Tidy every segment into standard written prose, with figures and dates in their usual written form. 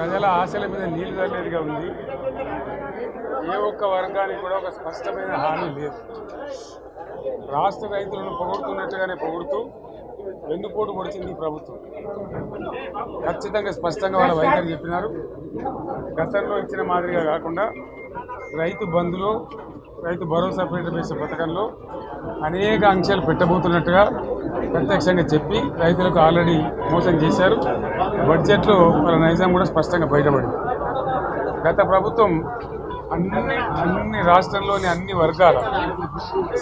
ప్రజల ఆశల మీద నీళ్లు చల్లేదిగా ఉంది. ఏ ఒక్క వర్గానికి కూడా ఒక స్పష్టమైన హామీ లేదు. రాష్ట్ర రైతులను పొగుడుతున్నట్టుగానే పొగుడుతూ వెన్నుపోటు పొడిచింది ప్రభుత్వం. ఖచ్చితంగా స్పష్టంగా వాళ్ళ వైఖరి చెప్పినారు. గతంలో ఇచ్చిన మాదిరిగా కాకుండా రైతు బంధులో, రైతు భరోసా పేట పథకంలో అనేక ఆంక్షలు పెట్టబోతున్నట్టుగా ప్రత్యక్షంగా చెప్పి రైతులకు ఆల్రెడీ మోసం చేశారు. బడ్జెట్లో వాళ్ళ నైజాం కూడా స్పష్టంగా బయటపడింది. గత ప్రభుత్వం అన్ని రాష్ట్రంలోని అన్ని వర్గాల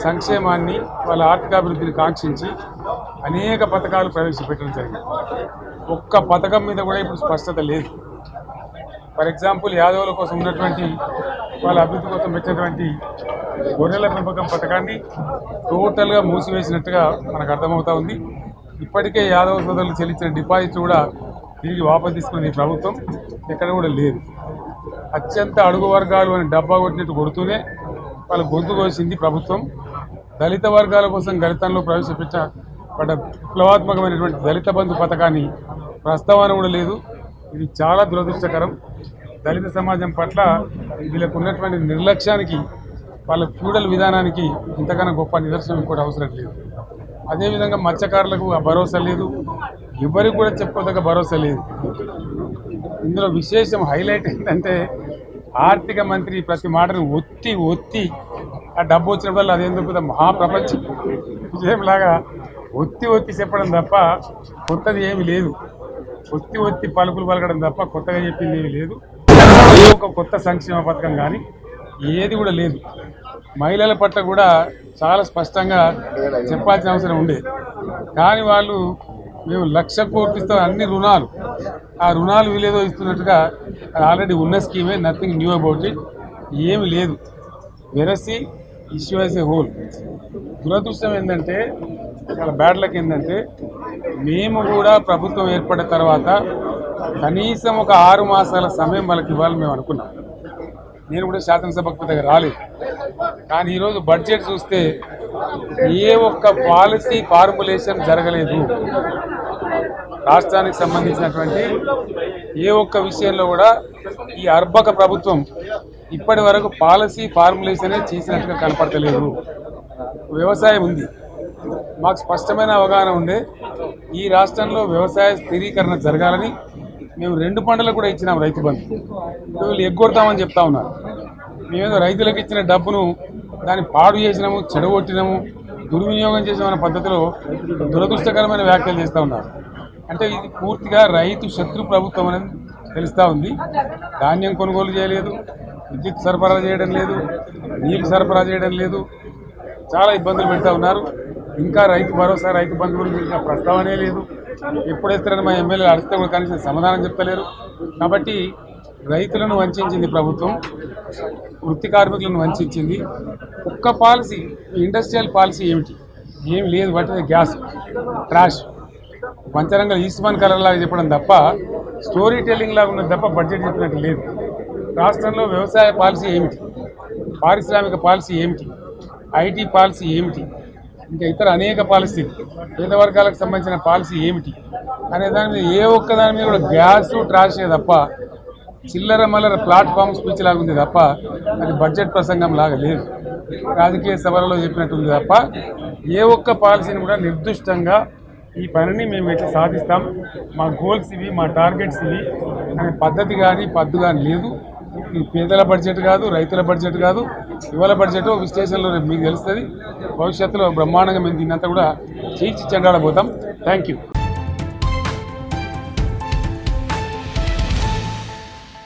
సంక్షేమాన్ని, వాళ్ళ ఆర్థికాభివృద్ధిని కాంక్షించి అనేక పథకాలు ప్రవేశపెట్టడం జరిగింది. ఒక్క పథకం మీద కూడా ఇప్పుడు స్పష్టత లేదు. ఫర్ ఎగ్జాంపుల్, యాదవుల కోసం ఉన్నటువంటి వాళ్ళ అభివృద్ధి కోసం పెట్టినటువంటి గొర్రెల పెంపకం పథకాన్ని టోటల్గా మూసివేసినట్టుగా మనకు అర్థమవుతా ఉంది. ఇప్పటికే యాదవ సోదరులు చెల్లించిన డిపాజిట్ కూడా తిరిగి వాపసు తీసుకున్న ఈ ప్రభుత్వం ఎక్కడ కూడా లేదు. అత్యంత అడుగు వర్గాలు అని డబ్బా కొట్టినట్టు కొడుతూనే వాళ్ళ గొంతు కోసింది ప్రభుత్వం. దళిత వర్గాల కోసం గతంలో ప్రవేశపెట్టిన విప్లవాత్మకమైనటువంటి దళిత బంధు పథకాన్ని ప్రస్తావన కూడా లేదు. ఇది చాలా దురదృష్టకరం. దళిత సమాజం పట్ల వీళ్ళకు ఉన్నటువంటి నిర్లక్ష్యానికి, వాళ్ళ ఫ్యూడల్ విధానానికి ఇంతకన్నా గొప్ప నిదర్శనం కూడా అవసరం లేదు. అదేవిధంగా మత్స్యకారులకు ఆ భరోసా లేదు. ఎవరికి కూడా చెప్పుకోదగ్గ భరోసా లేదు. ఇందులో విశేషం హైలైట్ ఏంటంటే, ఆర్థిక మంత్రి ప్రతి మాటను ఒత్తి ఆ డబ్బు వచ్చినప్పుడు అదేందుకు పెద్ద మహాప్రపంచ విజయంలాగా ఒత్తి చెప్పడం తప్ప కొత్తది ఏమీ లేదు. ఒత్తి పలుకులు పలకడం తప్ప కొత్తగా చెప్పింది ఏమీ లేదు. ఏ ఒక కొత్త సంక్షేమ పథకం కానీ ఏది కూడా లేదు. మహిళల పట్ల కూడా చాలా స్పష్టంగా చెప్పాల్సిన అవసరం ఉండేది. కానీ వాళ్ళు మేము 1,00,000 కోట్లు ఇస్తాం, అన్ని రుణాలు, ఆ రుణాలు వీలేదో ఇస్తున్నట్టుగా ఆల్రెడీ ఉన్న స్కీమే, నథింగ్ న్యూ అబౌట్ ఇట్, ఏమి లేదు. వెరసి ఇష్యూ యాజ్ ఏ హోల్. దురదృష్టం ఏంటంటే, చాలా బ్యాడ్ లక్ ఏంటంటే, మేము కూడా ప్రభుత్వం ఏర్పడిన తర్వాత కనీసం ఒక 6 మాసాల సమయం వాళ్ళకి ఇవ్వాలని మేము అనుకున్నాం. నేను కూడా శాసనసభకు దగ్గర రాలేదు. కానీ ఈరోజు బడ్జెట్ చూస్తే ఏ ఒక్క పాలసీ ఫార్ములేషన్ జరగలేదు. రాష్ట్రానికి సంబంధించినటువంటి ఏ ఒక్క విషయంలో కూడా ఈ అర్భక ప్రభుత్వం ఇప్పటి వరకు పాలసీ ఫార్ములేషనే చేసినట్టుగా కనపడతలేదు. వ్యవసాయం ఉంది, మాకు స్పష్టమైన అవగాహన ఉండే ఈ రాష్ట్రంలో వ్యవసాయ స్థిరీకరణ జరగాలని మేము 2 పంటలకు కూడా ఇచ్చినాం రైతు బంధు. వీళ్ళు ఎగ్గొడతామని చెప్తా ఉన్నారు. మేమేదో రైతులకు ఇచ్చిన డబ్బును దాన్ని పాడు చేసినాము, చెడగొట్టినాము, దుర్వినియోగం చేసామన్న పద్ధతిలో దురదృష్టకరమైన వ్యాఖ్యలు చేస్తూ ఉన్నారు. అంటే ఇది పూర్తిగా రైతు శత్రు ప్రభుత్వం అనేది తెలుస్తూ ఉంది. ధాన్యం కొనుగోలు చేయలేదు, విద్యుత్ సరఫరా చేయడం లేదు, నీళ్లు సరఫరా చేయడం లేదు, చాలా ఇబ్బందులు పెడతా ఉన్నారు. ఇంకా రైతు భరోసా, రైతు బంధు గురించి ఇంకా ప్రస్తావనే లేదు. ఎప్పుడేస్తారని మా ఎమ్మెల్యేలు అడిగితే కూడా కనీసం సమాధానం చెప్తలేరు. కాబట్టి రైతులను వంచింది ప్రభుత్వం, వృత్తి కార్మికులను వంచింది. ఒక్క పాలసీ, ఇండస్ట్రియల్ పాలసీ ఏమి లేదు. బట్టి గ్యాస్ ట్రాష్ పంచరంగ ఈస్మాన్ కలర్ లాగా చెప్పడం తప్ప, స్టోరీ టెల్లింగ్ లాగా ఉన్నది తప్ప బడ్జెట్ చెప్పినట్టు లేదు. రాష్ట్రంలో వ్యవసాయ పాలసీ ఏమిటి, పారిశ్రామిక పాలసీ ఏమిటి, ఐటీ పాలసీ ఏమిటి, ఇంకా ఇతర అనేక పాలసీ, పేద వర్గాలకు సంబంధించిన పాలసీ ఏమిటి అనే దాని మీద ఏ ఒక్క దాని మీద కూడా గ్యాస్ ట్రాషే తప్ప, చిల్లర మల్లర ప్లాట్ఫామ్ స్పీచ్ లాగా ఉంది తప్ప అది బడ్జెట్ ప్రసంగం లాగా లేదు. రాజకీయ సభలలో చెప్పినట్టుంది తప్ప ఏ ఒక్క పాలసీని కూడా నిర్దిష్టంగా ఈ పనిని మేము ఎట్లా సాధిస్తాం, మా గోల్స్ ఇవి, మా టార్గెట్స్ ఇవి అనే పద్ధతి కానీ పద్దు కానీ లేదు. ఇది పేదల బడ్జెట్ కాదు, రైతుల బడ్జెట్ కాదు, యువల బడ్జెట్. విశ్లేషణలో మీకు తెలుస్తుంది. భవిష్యత్తులో బ్రహ్మాండంగా మేము దీన్నంతా కూడా చీల్చి చెండాడబోతాం. Thank you.